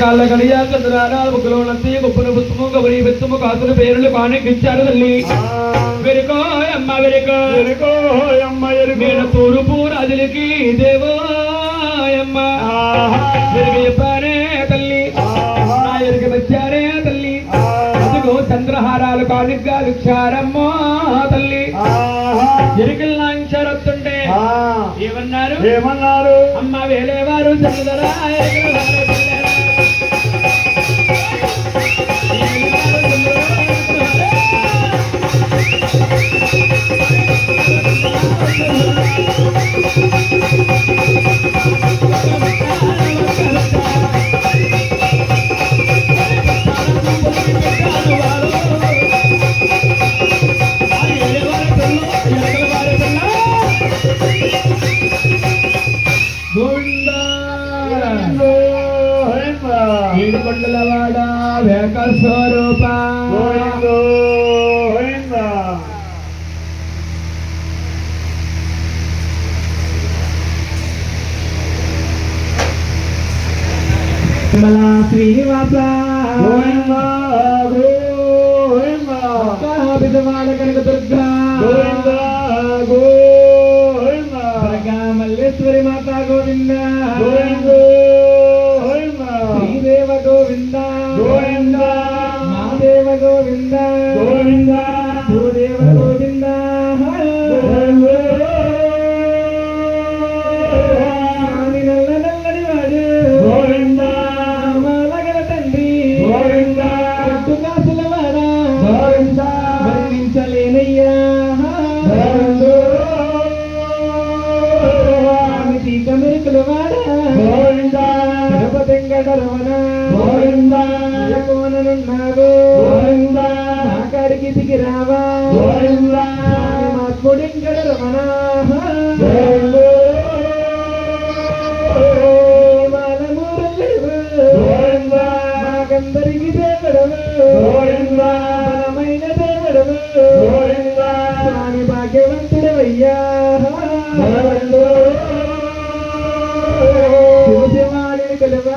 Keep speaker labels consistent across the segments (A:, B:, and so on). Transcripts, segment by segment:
A: కాళ్ళ కడియా చంద్రారాలు ముగ్గులో నంది గొప్పను పుస్తము గౌరీ పుస్తము కాసుల పేర్లు కానికిచ్చారు తల్లి వెరుకో అమ్మ వెరుకో
B: అమ్మ
A: నేను తూర్పు రాజులకి దేవో అమ్మ చెప్పారే తల్లి నా ఎరుక వచ్చారే తల్లి అదిగో చంద్రహారాలు కానిగ్గా విక్షారమ్మో తల్లి ఎరుకలు లాంచారొస్తుంటే ఏమన్నారు అమ్మ వేలేవారు చంద్రరా ఏడుకొండలవాడ వేక స్వరూప శ్రీనివాస విధవాడ కనక దుర్గా దుర్గా మల్లేశ్వరి మాత గోవింద శ్రీదేవ గోవింద మాదేవ గోవింద భూదేవ గోవింద నల్ల నల్లని వాడు మాలగల తండ్రి కాసుల వాడా వర్ణించలేనయ్యా మెరుకుల వాడా కోననున్నావు నాకాడికి దిగి రావా మా కొడింగడ రమణ మాకందరికి దేవుడము బలమైన దేవుడము స్వామి భాగ్యవంతుడవయ్యా శివశివాణి కలవా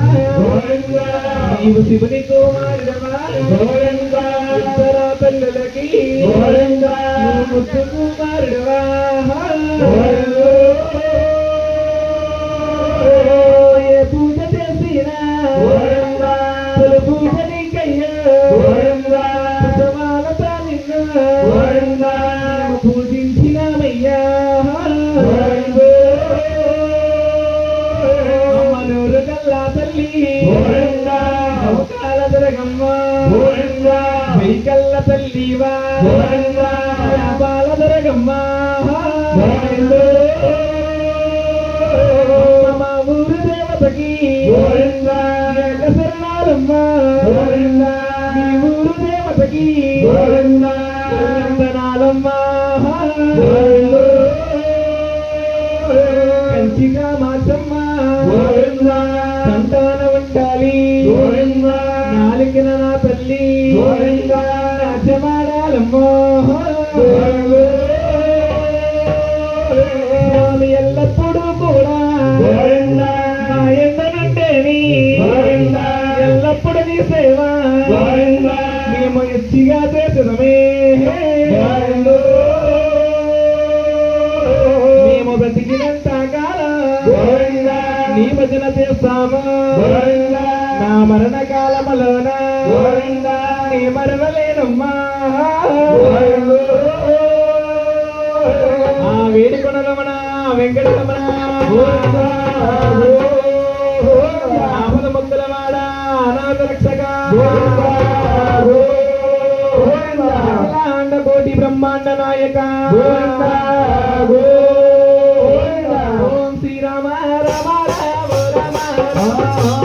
A: నీవు శివుని కుమారుడవా పిల్లలకి ముద్దు కుమారుడవా ఏ పూజ చేసినా పూజ నీకయ్యా సవాలతో నిన్ను పూజించినామయ్యా మనూరు గల్లా తల్లి కాల దొరగమ్మ వెయ్యకల్ల తల్లివా పాల దొరగమ్మ మా ఊరు దేవతకి శరణాలమ్మ మీ ఊరు దేవతకి శరణాలమ్మ కంచిగా మాచమ్మ సంతాన ఉండాలి నాలుగిన నా తల్లి రాజ్యమాడాలమ్మో స్వామి ఎల్లప్పుడూ కూడా నా ఎందనంటేని ఎల్లప్పుడు నీ సేవ మేము ఎచ్చిగా చేతునమే మేము బ్రతికినంత కాలం నీ భజన చేస్తాము నా మరణ కాలములోన నీ మరవలేనమ్మా ఆ వేడుకొనరమణ వెంకటరమణ ఆపద ముక్కలవాడ అనాథ రక్షక అఖిలాండ కోటి బ్రహ్మాండ నాయక ఓం శ్రీరామ రామ రామ రామ